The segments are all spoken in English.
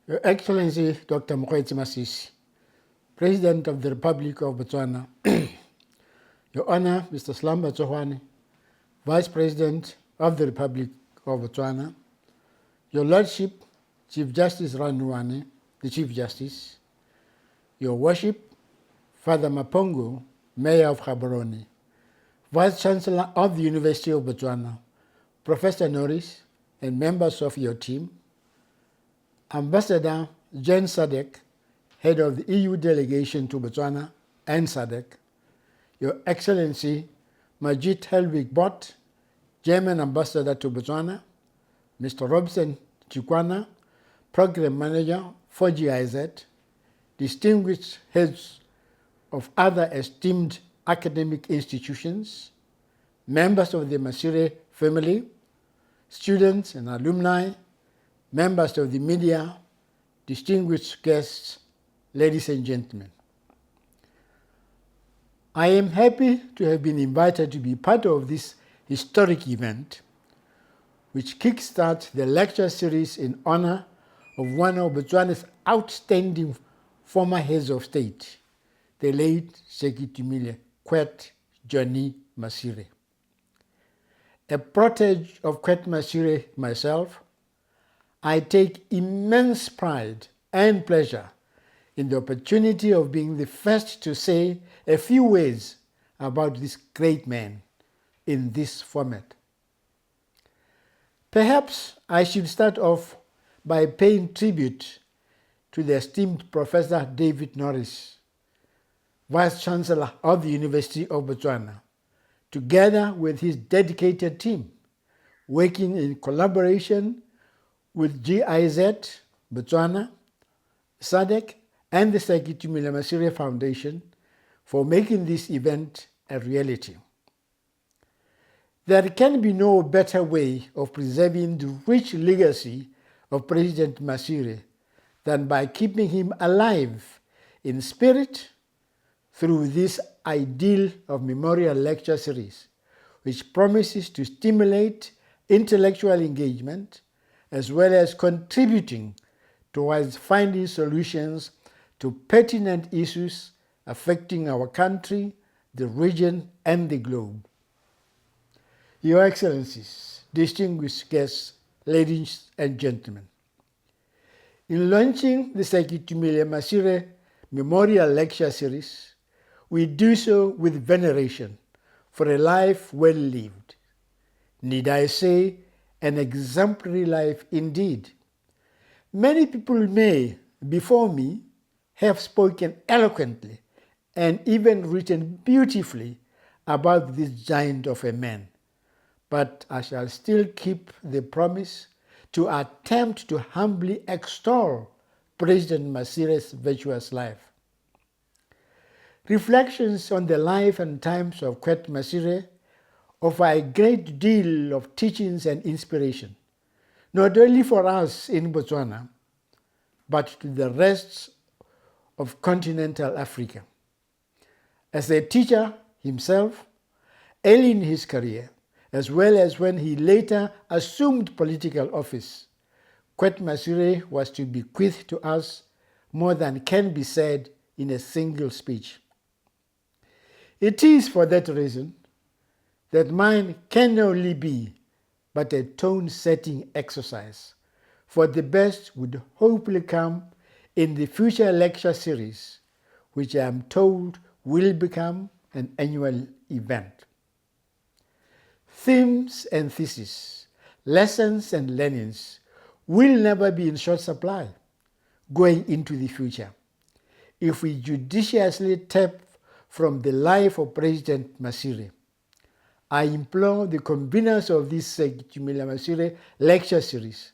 Your Excellency Dr Mogae Masire, President of the Republic of Botswana, Your Honor Mr Slamba Tsohwane, Vice President of the Republic of Botswana, Your Lordship Chief Justice Ranuwane, the Chief Justice, Your Worship Father Mapongo, Mayor of Gaborone, Vice Chancellor of the University of Botswana, Professor Norris, and members of your team, Ambassador Jen Sadek, Head of the EU Delegation to Botswana and SADC, Your Excellency Majid Helwig Bott, German Ambassador to Botswana, Mr. Robson Chikwana, Program Manager for GIZ, distinguished heads of other esteemed academic institutions, members of the Masire family, students and alumni, members of the media, distinguished guests, ladies and gentlemen. I am happy to have been invited to be part of this historic event, which kickstarts the lecture series in honor of one of Botswana's outstanding former heads of state, the late Sir Ketumile Johnny Masire. A protege of Masire myself, I take immense pride and pleasure in the opportunity of being the first to say a few words about this great man in this format. Perhaps I should start off by paying tribute to the esteemed Professor David Norris, Vice Chancellor of the University of Botswana, together with his dedicated team, working in collaboration with GIZ, Botswana, SADC, and the Sir Ketumile Masire Foundation for making this event a reality. There can be no better way of preserving the rich legacy of President Masire than by keeping him alive in spirit through this ideal of memorial lecture series, which promises to stimulate intellectual engagement as well as contributing towards finding solutions to pertinent issues affecting our country, the region, and the globe. Your Excellencies, distinguished guests, ladies and gentlemen, in launching the Sir Ketumile Masire Memorial Lecture Series, we do so with veneration for a life well lived. Need I say, an exemplary life indeed. Many people may, before me, have spoken eloquently and even written beautifully about this giant of a man, but I shall still keep the promise to attempt to humbly extol President Masire's virtuous life. Reflections on the life and times of Masire offer a great deal of teachings and inspiration, not only for us in Botswana, but to the rest of continental Africa. As a teacher himself, early in his career, as well as when he later assumed political office, Masire was to bequeath to us more than can be said in a single speech. It is for that reason that mine can only be but a tone-setting exercise, for the best would hopefully come in the future lecture series, which I am told will become an annual event. Themes and theses, lessons and learnings will never be in short supply going into the future if we judiciously tap from the life of President Masire. I implore the conveners of this Sir Ketumile Masire lecture series,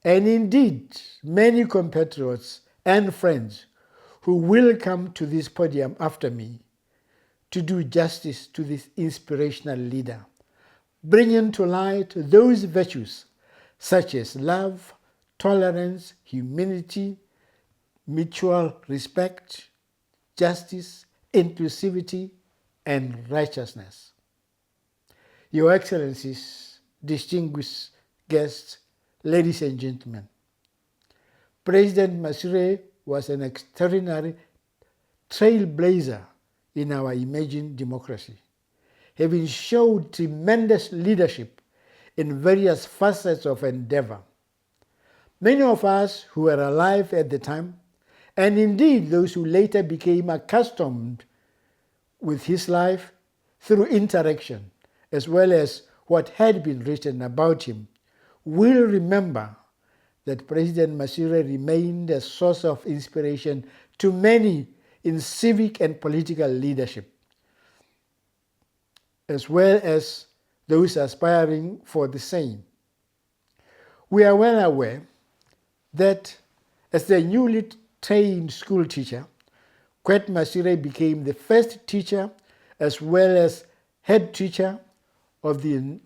and indeed many compatriots and friends who will come to this podium after me, to do justice to this inspirational leader, bringing to light those virtues such as love, tolerance, humility, mutual respect, justice, inclusivity, and righteousness. Your Excellencies, distinguished guests, ladies and gentlemen, President Masire was an extraordinary trailblazer in our emerging democracy, having showed tremendous leadership in various facets of endeavor. Many of us who were alive at the time, and indeed those who later became accustomed with his life through interaction, as well as what had been written about him, will remember that President Masire remained a source of inspiration to many in civic and political leadership, as well as those aspiring for the same. We are well aware that as the newly trained school teacher, Kwet Masire became the first teacher as well as head teacher of the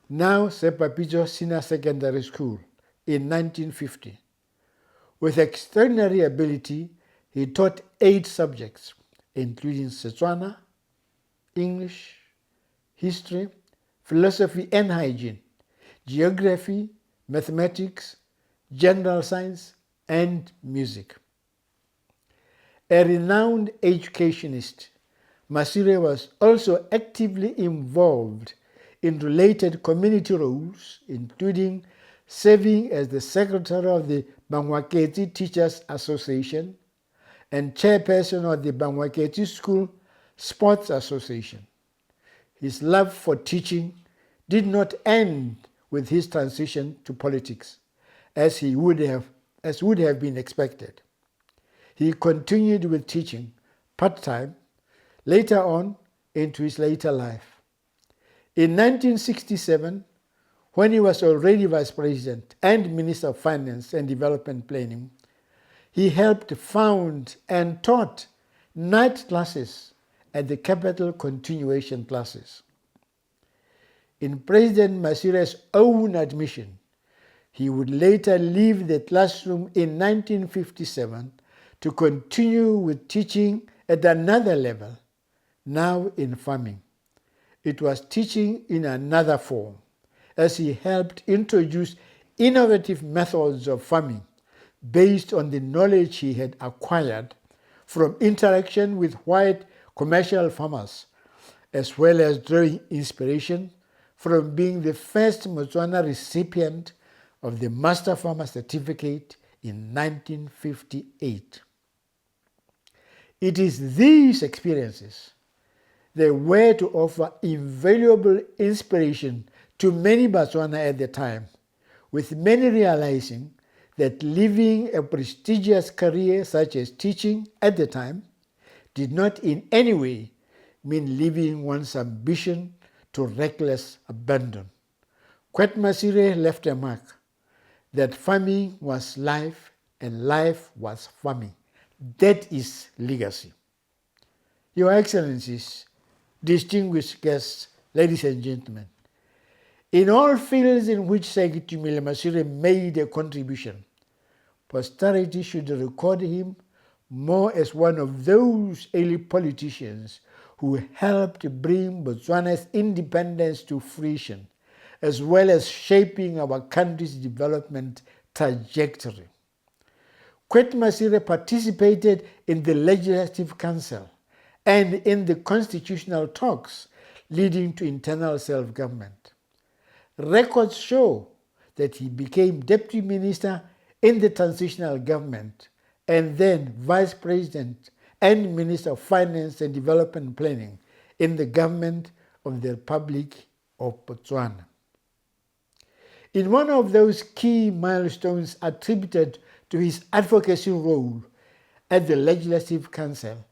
now Sepapito Senior Secondary School in 1950. With extraordinary ability, he taught 8 subjects, including Setswana, English, history, philosophy and hygiene, geography, mathematics, general science, and music. A renowned educationist, Masire was also actively involved in related community roles, including serving as the secretary of the Bangwaketi Teachers Association and chairperson of the Bangwaketi School Sports Association. His love for teaching did not end with his transition to politics, as would have been expected. He continued with teaching part-time later on into his later life. In 1967, when he was already Vice President and Minister of Finance and Development Planning, he helped found and taught night classes at the Capital Continuation Classes. In President Masire's own admission, he would later leave the classroom in 1957 to continue with teaching at another level, now in farming. It was teaching in another form, as he helped introduce innovative methods of farming based on the knowledge he had acquired from interaction with white commercial farmers, as well as drawing inspiration from being the first Motswana recipient of the Master Farmer Certificate in 1958. It is these experiences that were to offer invaluable inspiration to many Botswana at the time, with many realizing that living a prestigious career such as teaching at the time did not in any way mean leaving one's ambition to reckless abandon. Kwet Masire left a mark that farming was life and life was farming. That is legacy. Your Excellencies, distinguished guests, ladies and gentlemen, in all fields in which Sir Ketumile Masire made a contribution, posterity should record him more as one of those early politicians who helped bring Botswana's independence to fruition, as well as shaping our country's development trajectory. Kwet Masire participated in the Legislative Council and in the constitutional talks leading to internal self-government. Records show that he became Deputy Minister in the transitional government and then Vice President and Minister of Finance and Development Planning in the government of the Republic of Botswana. In one of those key milestones attributed to his advocacy role at the Legislative Council,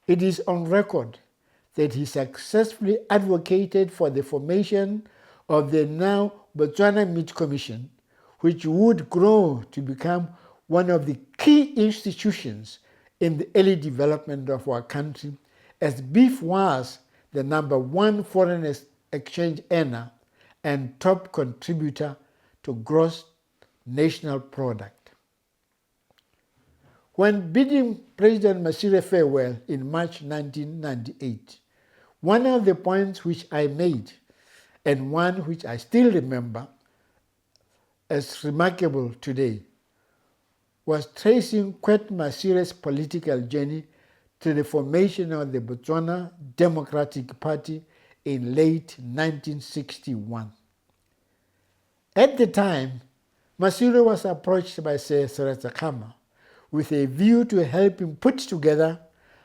it is on record that he successfully advocated for the formation of the now Botswana Meat Commission, which would grow to become one of the key institutions in the early development of our country, as beef was the #1 foreign exchange earner and top contributor to gross national product. When bidding President Masire farewell in March 1998, one of the points which I made, and one which I still remember as remarkable today, was tracing Kwet Masire's political journey to the formation of the Botswana Democratic Party in late 1961. At the time, Masire was approached by Sir Ketumile with a view to help him put together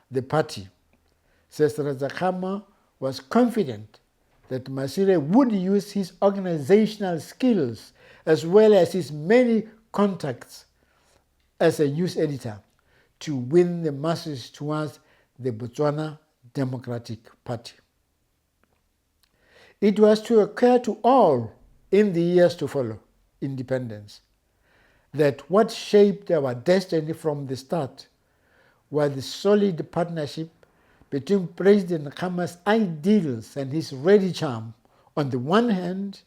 the party. Sir Ketumile was confident that Masire would use his organizational skills as well as his many contacts as a news editor to win the masses towards the Botswana Democratic Party. It was to occur to all in the years to follow independence that what shaped our destiny from the start was the solid partnership between President Khama's ideals and his ready charm on the one hand,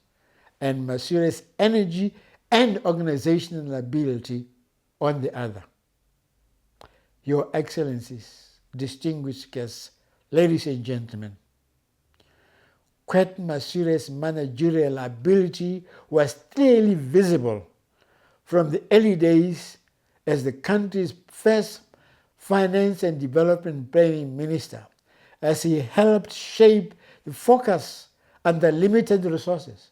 and Masire's energy and organizational ability on the other. Your Excellencies, distinguished guests, ladies and gentlemen, Kwet Masire's managerial ability was clearly visible from the early days as the country's first Finance and Development Planning Minister, as he helped shape the focus under limited resources.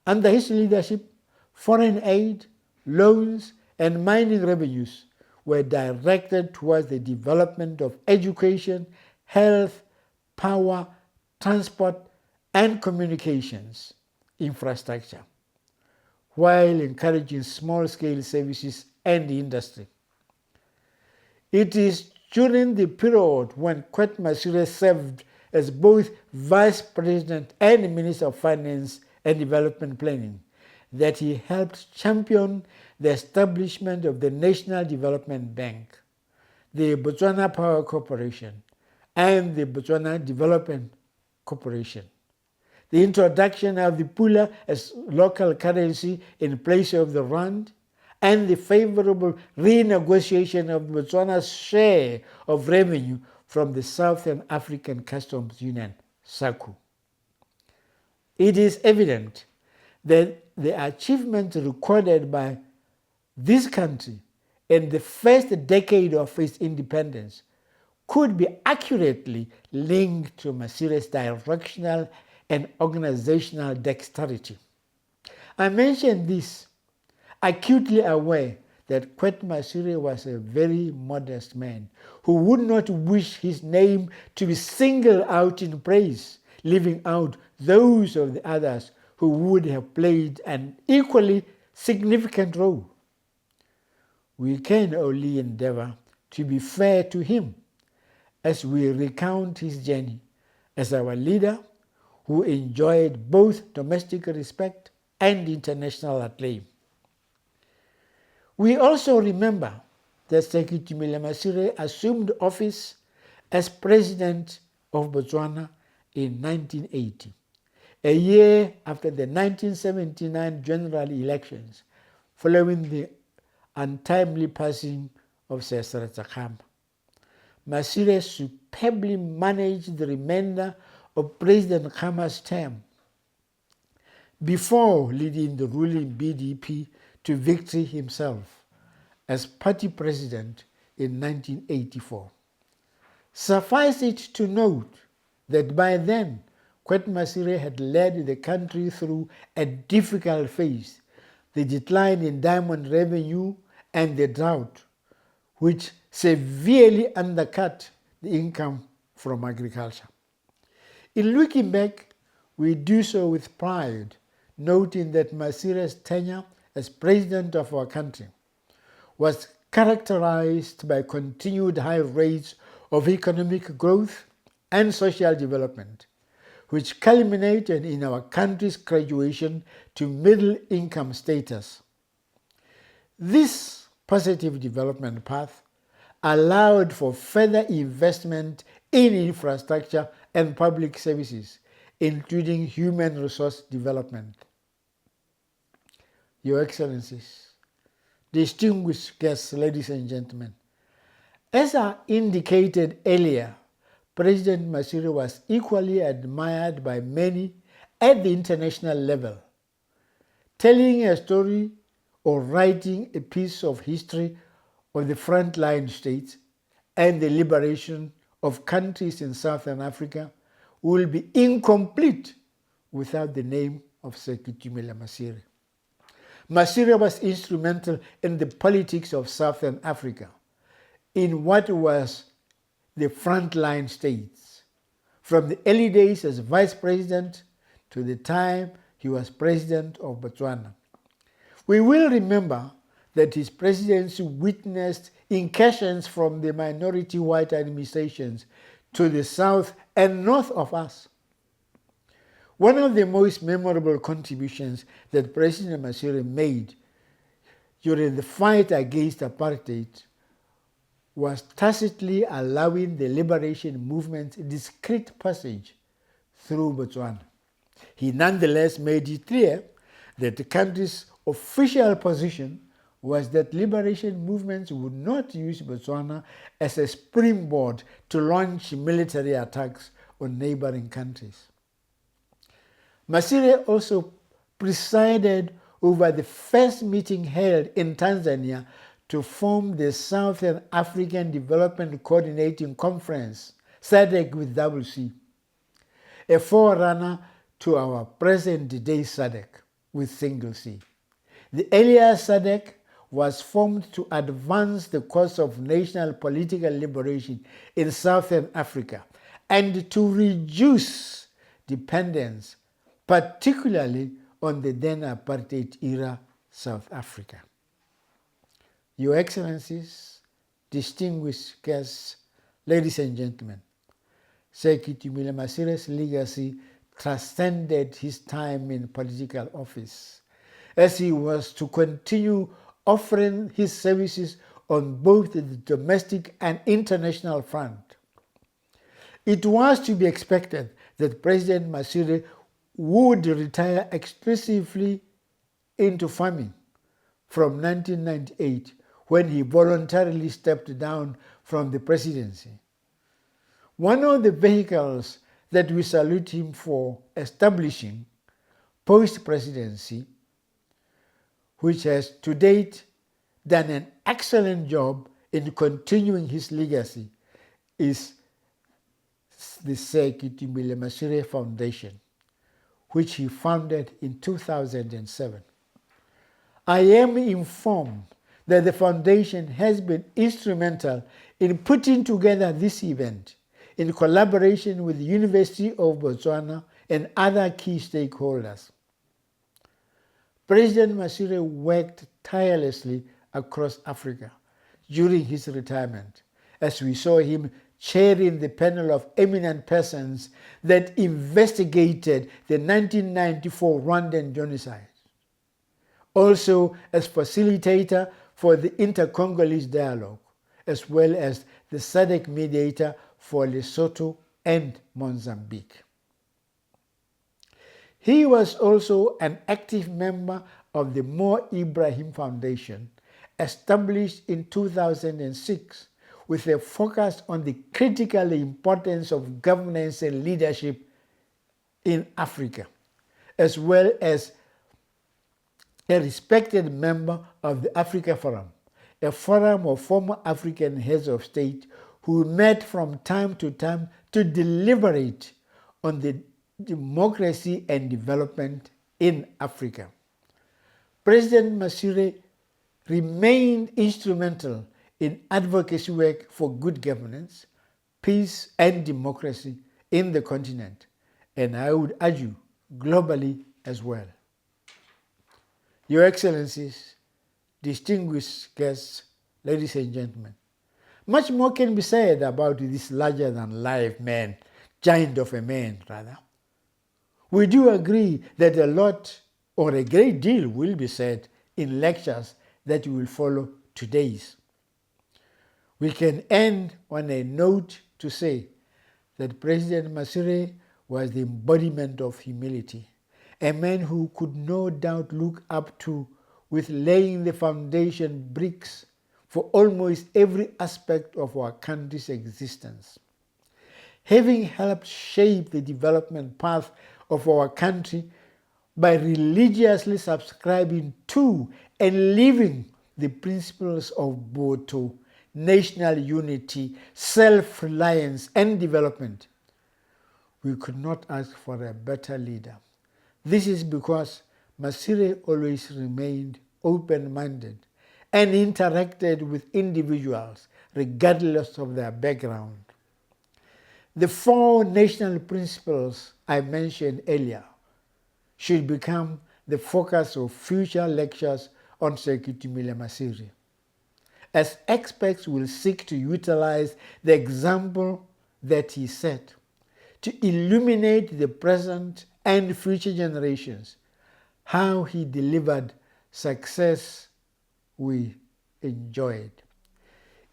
Under his leadership, foreign aid, loans, and mining revenues were directed towards the development of education, health, power, transport, and communications infrastructure, while encouraging small-scale services and industry. It is during the period when Kwet Masire served as both Vice President and Minister of Finance and Development Planning that he helped champion the establishment of the National Development Bank, the Botswana Power Corporation, and the Botswana Development Corporation, the introduction of the pula as local currency in place of the rand, and the favorable renegotiation of Botswana's share of revenue from the Southern African Customs Union, SACU. It is evident that the achievements recorded by this country in the first decade of its independence could be accurately linked to Masire's directional and organizational dexterity. I mention this acutely aware that Kwet Masire was a very modest man who would not wish his name to be singled out in praise, leaving out those of the others who would have played an equally significant role. We can only endeavor to be fair to him as we recount his journey as our leader who enjoyed both domestic respect and international acclaim. We also remember that Sir Ketumile Masire assumed office as President of Botswana in 1980, a year after the 1979 general elections, following the untimely passing of Sir Ketumile. Masire superbly managed the remainder of President Khama's term before leading the ruling BDP to victory himself as party president in 1984. Suffice it to note that by then, Kwet Masire had led the country through a difficult phase, the decline in diamond revenue and the drought, which severely undercut the income from agriculture. In looking back, we do so with pride, noting that Masire's tenure as president of our country was characterized by continued high rates of economic growth and social development, which culminated in our country's graduation to middle-income status. This positive development path allowed for further investment in infrastructure and public services, including human resource development. Your Excellencies, distinguished guests, ladies and gentlemen, as I indicated earlier, President Masire was equally admired by many at the international level. Telling a story or writing a piece of history of the frontline states and the liberation of countries in Southern Africa will be incomplete without the name of Sir Ketumile Masire. Masire was instrumental in the politics of Southern Africa, in what was the frontline states, from the early days as vice president to the time he was president of Botswana. We will remember that his presidency witnessed incursions from the minority white administrations to the south and north of us. One of the most memorable contributions that President Masire made during the fight against apartheid was tacitly allowing the liberation movement's discreet passage through Botswana. He nonetheless made it clear that the country's official position was that liberation movements would not use Botswana as a springboard to launch military attacks on neighboring countries. Masire also presided over the first meeting held in Tanzania to form the Southern African Development Coordinating Conference, SADC with double C, a forerunner to our present-day SADC with single C. The earlier SADC was formed to advance the cause of national political liberation in Southern Africa and to reduce dependence, particularly on the then apartheid-era South Africa. Your Excellencies, distinguished guests, ladies and gentlemen, Sir Ketumile Masire's legacy transcended his time in political office, as he was to continue offering his services on both the domestic and international front. It was to be expected that President Masire would retire exclusively into farming from 1998, when he voluntarily stepped down from the presidency. One of the vehicles that we salute him for establishing, Post-presidency, which has to date done an excellent job in continuing his legacy, is the Sir Ketumile Masire Foundation, which he founded in 2007. I am informed that the foundation has been instrumental in putting together this event in collaboration with the University of Botswana and other key stakeholders. President Masire worked tirelessly across Africa during his retirement, as we saw him chairing the panel of eminent persons that investigated the 1994 Rwandan genocide. Also as facilitator for the inter-Congolese dialogue, as well as the SADC mediator for Lesotho and Mozambique. He was also an active member of the Mo Ibrahim Foundation, established in 2006 with a focus on the critical importance of governance and leadership in Africa, as well as a respected member of the Africa Forum, a forum of former African heads of state who met from time to time to deliberate on the democracy and development in Africa. President Masire remained instrumental in advocacy work for good governance, peace, and democracy in the continent, and I would argue globally as well. Your Excellencies, distinguished guests, ladies and gentlemen, much more can be said about this larger-than-life man, giant of a man, rather. We do agree that a lot or a great deal will be said in lectures that will follow today's. We can end on a note to say that President Masire was the embodiment of humility, a man who could no doubt look up to with laying the foundation bricks for almost every aspect of our country's existence. Having helped shape the development path of our country by religiously subscribing to and living the principles of Boto, national unity, self-reliance and development, we could not ask for a better leader. This is because Masire always remained open-minded and interacted with individuals regardless of their background. The 4 national principles I mentioned earlier should become the focus of future lectures on Sir Ketumile Masire, as experts will seek to utilize the example that he set to illuminate the present and future generations how he delivered success we enjoyed.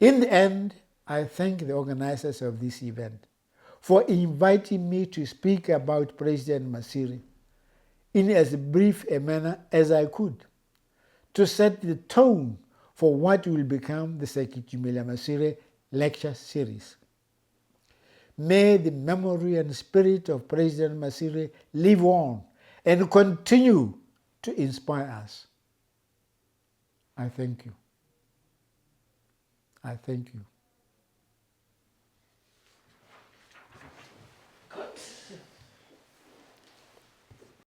In the end, I thank the organizers of this event for inviting me to speak about President Masire in as brief a manner as I could, to set the tone for what will become the Sir Ketumile Masire lecture series. May the memory and spirit of President Masire live on and continue to inspire us. I thank you. I thank you.